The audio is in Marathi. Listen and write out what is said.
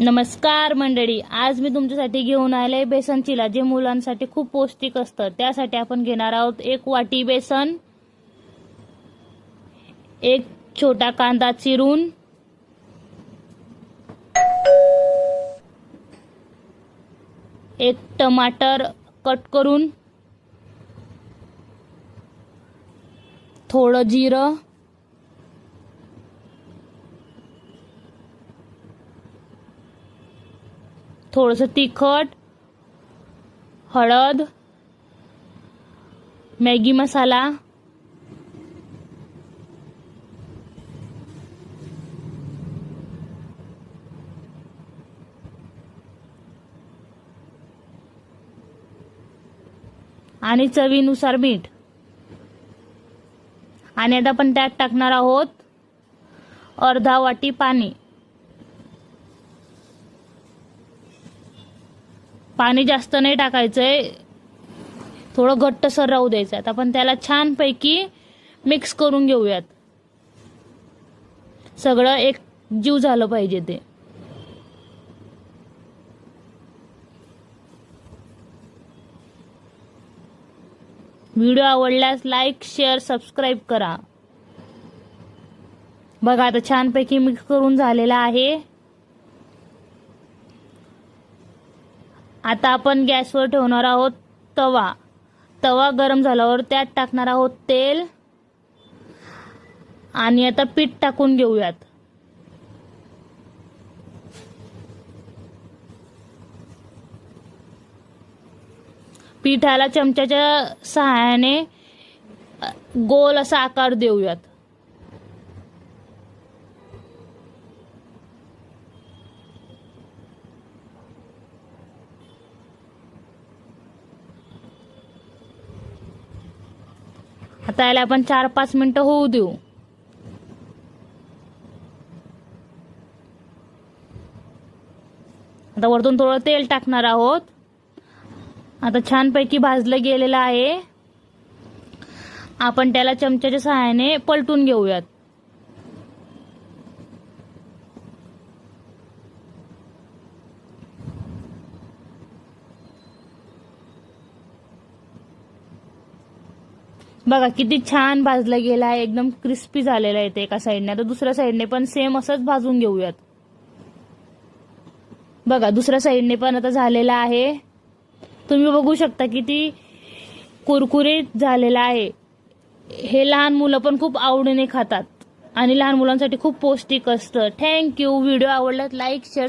नमस्कार मंडळी, आज मी तुमच्यासाठी घेऊन आले बेसन चिला, जे मुलांसाठी खूप पौष्टिक असतं। त्यासाठी आपण घेणार आहोत 1 वाटी बेसन, 1 छोटा कांदा चिरून, 1 टमाटर कट करून, थोडं जिरं, थोडंसं तिखट, हळद, मॅगी मसाला, आणि चवीनुसार मीठ। आणि आता आपण त्यात टाकणार आहोत अर्धा वाटी पाणी। पाणी जास्त नाही टाकायचंय, थोडं घट्टसर राहू द्यायचं। आता आपण त्याला छानपैकी मिक्स करून घेऊयात, सगळं एक जीव झालं पाहिजे ते। व्हिडिओ आवडल्यास लाईक, शेअर, सबस्क्राईब करा। बघा, आता छानपैकी मिक्स करून झालेला आहे। आता आपण गॅसवर ठेवणार आहोत तवा। तवा गरम झाल्यावर त्यात टाकणार आहोत तेल, आणि आता पीठ टाकून घेऊयात। पिठाला चमच्याच्या सहाय्याने गोल असा आकार देऊयात। आता याला आपण 4-5 मिनिटं होऊ देऊ। आता वरतून थोडं तेल टाकणार आहोत। आता छानपैकी भाजलं गेलेलं आहे, आपण त्याला चमच्याच्या सहाय्याने पलटून घेऊयात। बघा किती छान भाजलं गेलं आहे, एकदम क्रिस्पी झालेलं आहे ते एका साइडने। आता दुसऱ्या साइडने पण सेम असंच भाजून घेऊयात। बघा, दुसऱ्या साइडने पण आता झालेलं आहे। तुम्ही बघू शकता किती कुरकुरीत झालेला आहे। हे लहान मुलं पण खूप आवडीने खातात आणि लहान मुलांसाठी खूप पौष्टिक असतं। थँक्यू। व्हिडिओ आवडल्यास लाईक, शेअर